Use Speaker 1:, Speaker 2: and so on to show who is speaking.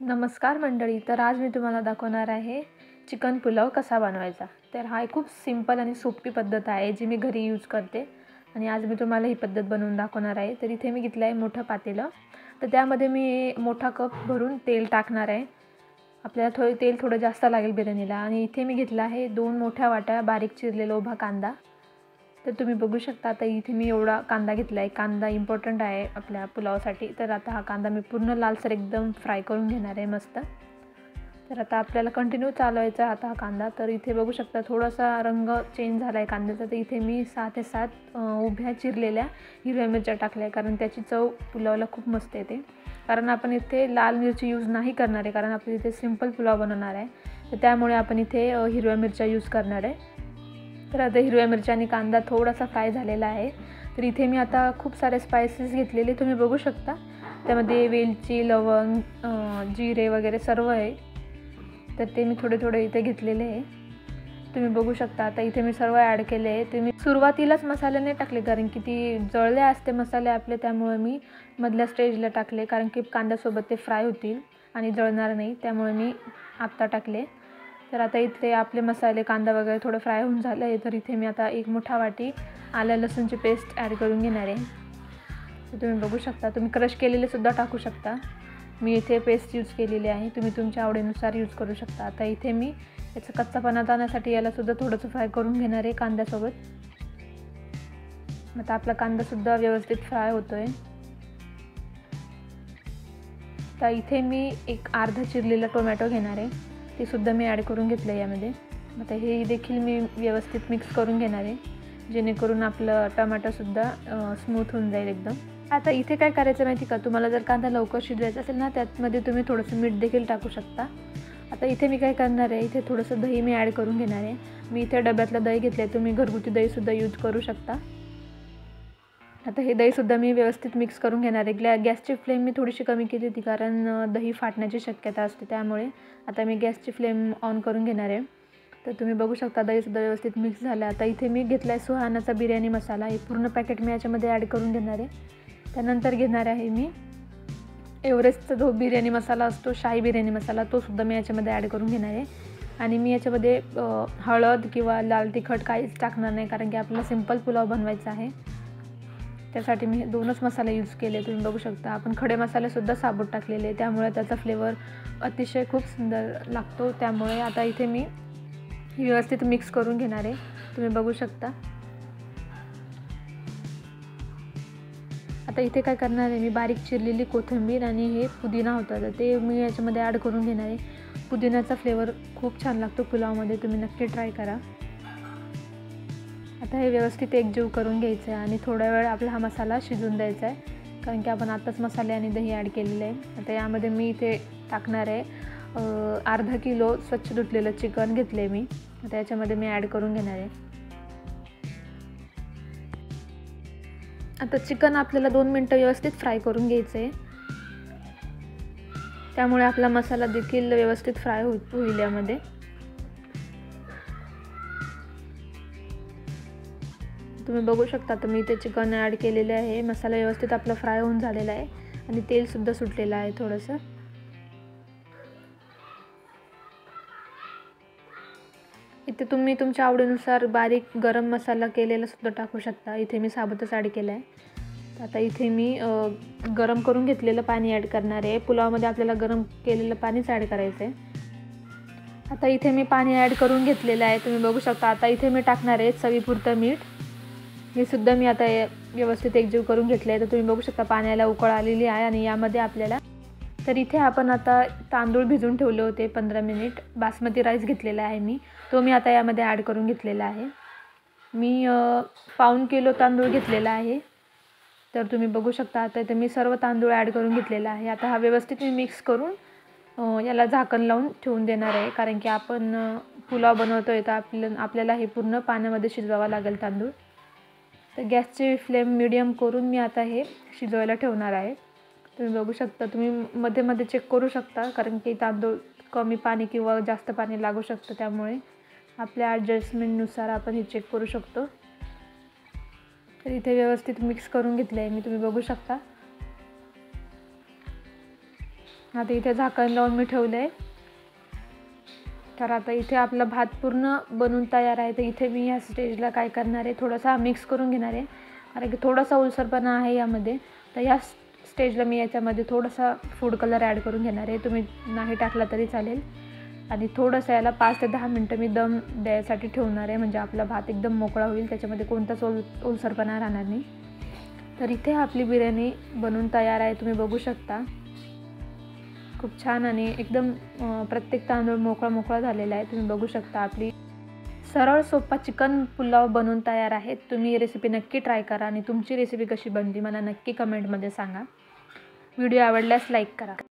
Speaker 1: नमस्कार मंडळी. तर आज मी तुम्हाला दाखवणार आहे चिकन पुलाव कसा बनवायचा. तर हा एक खूप सिंपल आणि सोपी पद्धत आहे जी मी घरी यूज करते आणि आज मी तुम्हाला ही पद्धत बनवून दाखवणार आहे. तर इथे मी घेतलं आहे मोठं पातेलं. तर त्यामध्ये मी मोठा कप भरून तेल टाकणार आहे. आपल्याला तेल थोडं जास्त लागेल बिर्याणीला. आणि इथे मी घेतला आहे 2 मोठ्या वाट्या बारीक चिरलेला उभा कांदा. तर तुम्ही बघू शकता आता इथे मी एवढा कांदा घेतला आहे. कांदा इम्पॉर्टंट आहे आपल्या पुलावासाठी. तर आता हा कांदा मी पूर्ण लालसर एकदम फ्राय करून घेणार आहे मस्त. तर आता आपल्याला कंटिन्यू चालवायचा आता हा कांदा. तर इथे बघू शकता थोडासा रंग चेंज झाला आहे कांद्याचा. तर इथे मी 6 ते 7 उभ्या चिरलेल्या हिरव्या मिरच्या टाकल्या, कारण त्याची चव पुलावाला खूप मस्त येते. कारण आपण इथे लाल मिरची यूज नाही करणार आहे, कारण आपण इथे सिंपल पुलाव बनवणार आहे. तर त्यामुळे आपण इथे हिरव्या मिरच्या यूज करणार आहे. तर आता हिरव्या मिरच्या आणि कांदा थोडासा फ्राय झालेला आहे. तर इथे मी आता खूप सारे स्पायसेस घेतलेले तुम्ही बघू शकता. त्यामध्ये वेलची, लवंग, जिरे वगैरे सर्व आहे. तर ते मी थोडे इथे घेतलेले आहे. तुम्ही बघू शकता आता इथे मी सर्व ॲड केले आहे. ते मी सुरुवातीलाच मसाले नाही टाकले, कारण की ती जळले असते मसाले आपले, त्यामुळे मी मधल्या स्टेजला टाकले, कारण की कांद्यासोबत ते फ्राय होतील आणि जळणार नाही, त्यामुळे मी आत्ता टाकले. तर आता इथे आपले मसाले, कांदा वगैरे थोडं फ्राय होऊन झालं आहे. तर इथे मी आता 1 मोठा वाटी आलं लसूणची पेस्ट ॲड करून घेणार आहे. तर तुम्ही बघू शकता, तुम्ही क्रश केलेले सुद्धा टाकू शकता. मी इथे पेस्ट यूज केलेली आहे. तुम्ही तुमच्या आवडीनुसार यूज करू शकता. आता इथे मी याचा कच्चापणा जाण्यासाठी यालासुद्धा थोडंसं फ्राय करून घेणार आहे कांद्यासोबत. आता आपला कांदासुद्धा व्यवस्थित फ्राय होतो आहे. तर इथे मी एक अर्धा चिरलेला टोमॅटो घेणार आहे. ते सुद्धा मी ॲड करून घेतलं आहे यामध्ये. आता हे देखील मी व्यवस्थित मिक्स करून घेणार आहे, जेणेकरून आपलं टमाटोसुद्धा स्मूथ होऊन जाईल एकदम. आता इथे काय करायचं माहिती का, तुम्हाला जर कांदा लवकर शिजवायचा असेल ना, त्यामध्ये तुम्ही थोडंसं मीठ देखील टाकू शकता. आता इथे मी काय करणार आहे, इथे थोडंसं दही मी ॲड करून घेणार आहे. मी इथे डब्यातलं दही घेतलं आहे. तुम्ही घरगुती दहीसुद्धा यूज करू शकता. आता हे दहीसुद्धा मी व्यवस्थित मिक्स करून घेणार आहे. गॅसची फ्लेम मी थोडीशी कमी केली होती, कारण दही फाटण्याची शक्यता असते, त्यामुळे आता मी गॅसची फ्लेम ऑन करून घेणार आहे. तर तुम्ही बघू शकता दहीसुद्धा व्यवस्थित मिक्स झालं. आता इथे मी घेतला आहे सुहानाचा बिर्याणी मसाला. हे पूर्ण पॅकेट मी याच्यामध्ये ॲड करून घेणार आहे. त्यानंतर घेणार आहे मी एव्हरेस्टचा जो बिर्याणी मसाला असतो, शाही बिर्याणी मसाला, तोसुद्धा मी याच्यामध्ये ॲड करून घेणार आहे. आणि मी याच्यामध्ये हळद किंवा लाल तिखट काहीच टाकणार नाही, कारण की आपल्याला सिंपल पुलाव बनवायचा आहे. त्यासाठी मी 2च मसाले यूज केले. तुम्ही बघू शकता आपण खडे मसालेसुद्धा साबूत टाकलेले, त्यामुळे त्याचा फ्लेवर अतिशय खूप सुंदर लागतो. त्यामुळे आता इथे मी व्यवस्थित मिक्स करून घेणार आहे. तुम्ही बघू शकता. आता इथे काय करणार आहे, मी बारीक चिरलेली कोथिंबीर आणि हे पुदिना होता, तर ते मी याच्यामध्ये ॲड करून घेणार आहे. पुदिन्याचा फ्लेवर खूप छान लागतो पुलावमध्ये, तुम्ही नक्की ट्राय करा. आता हे व्यवस्थित एकजीव करून घ्यायचं आहे आणि थोडा वेळ आपला हा मसाला शिजून द्यायचा आहे, कारण की आपण आत्ताच मसाले आणि दही ॲड केलेलं आहे. आता यामध्ये मी इथे टाकणार आहे अर्धा किलो स्वच्छ धुतलेलं चिकन घेतलं आहे मी. आता याच्यामध्ये मी ॲड करून घेणार आहे. आता चिकन आपल्याला 2 मिनटं व्यवस्थित फ्राय करून घ्यायचं आहे, त्यामुळे आपला मसाला देखील व्यवस्थित फ्राय होईल यामध्ये. तुम्ही बघू शकता तर मी इथे चिकन ॲड केलेले आहे. मसाला व्यवस्थित आपला फ्राय होऊन झालेला आहे आणि तेलसुद्धा सुटलेलं आहे थोडंसं. इथे तुम्ही तुमच्या आवडीनुसार बारीक गरम मसाला केलेला सुद्धा टाकू शकता. इथे मी साबूतच ॲड केला आहे. आता इथे मी गरम करून घेतलेलं पाणी ॲड करणार आहे. पुलावामध्ये आपल्याला गरम केलेलं पाणीच ॲड करायचं आहे. आता इथे मी पाणी ॲड करून घेतलेलं आहे. तुम्ही बघू शकता. आता इथे मी टाकणार आहे चवीपुरतं मीठ. हे सुद्धा मी आता व्यवस्थित एकजीव करून घेतलं आहे. तर तुम्ही बघू शकता पाण्याला उकळ आलेली आहे आणि यामध्ये आपल्याला, तर इथे आपण आता तांदूळ भिजवून ठेवले होते 15 मिनिट. बासमती राईस घेतलेला आहे मी, तो मी आता यामध्ये ॲड करून घेतलेला आहे. मी 1.5 किलो तांदूळ घेतलेला आहे. तर तुम्ही बघू शकता आता इथे मी सर्व तांदूळ ॲड करून घेतलेला आहे. आता हा व्यवस्थित मी मिक्स करून याला झाकण लावून ठेवून देणार आहे, कारण की आपण पुलाव बनवतो आहे, तर आपल्याला हे पूर्ण पाण्यामध्ये शिजवावं लागेल तांदूळ. तर गॅसची फ्लेम मीडियम करून मी आता हे शिजवायला ठेवणार आहे. तुम्ही बघू शकता, तुम्ही मध्ये मध्ये चेक करू शकता, कारण की तांदूळ कमी पाणी किंवा जास्त पाणी लागू शकतं, त्यामुळे आपल्या ॲडजस्टमेंटनुसार आपण हे चेक करू शकतो. तर इथे व्यवस्थित मिक्स करून घेतलं आहे मी, तुम्ही बघू शकता. आता इथे झाकण लावून मी ठेवलं आहे. तर आता इथे आपला भात पूर्ण बनून तयार आहे. तर इथे मी या स्टेजला काय करणार आहे, थोडासा मिक्स करून घेणार आहे, कारण की थोडासा ओलसरपणा आहे यामध्ये. तर या स्टेजला मी याच्यामध्ये थोडासा फूड कलर ॲड करून घेणार आहे. तुम्ही नाही टाकला तरी चालेल. आणि थोडंसं याला 5 ते 10 मिनटं मी दम द्यायसाठी ठेवणार आहे, म्हणजे आपला भात एकदम मोकळा होईल, त्याच्यामध्ये कोणताच ओलसरपणा राहणार नाही. तर इथे आपली बिर्याणी बनून तयार आहे. तुम्ही बघू शकता खूप छान आणि एकदम प्रत्येक तांदूळ मोकळा झालेला आहे. तुम्ही बघू शकता आपली सरळ सोपा चिकन पुलाव बनून तयार आहे. तुम्ही ही रेसिपी नक्की ट्राय करा आणि तुमची रेसिपी कशी बनली मला नक्की कमेंटमध्ये सांगा. व्हिडिओ आवडल्यास लाईक करा.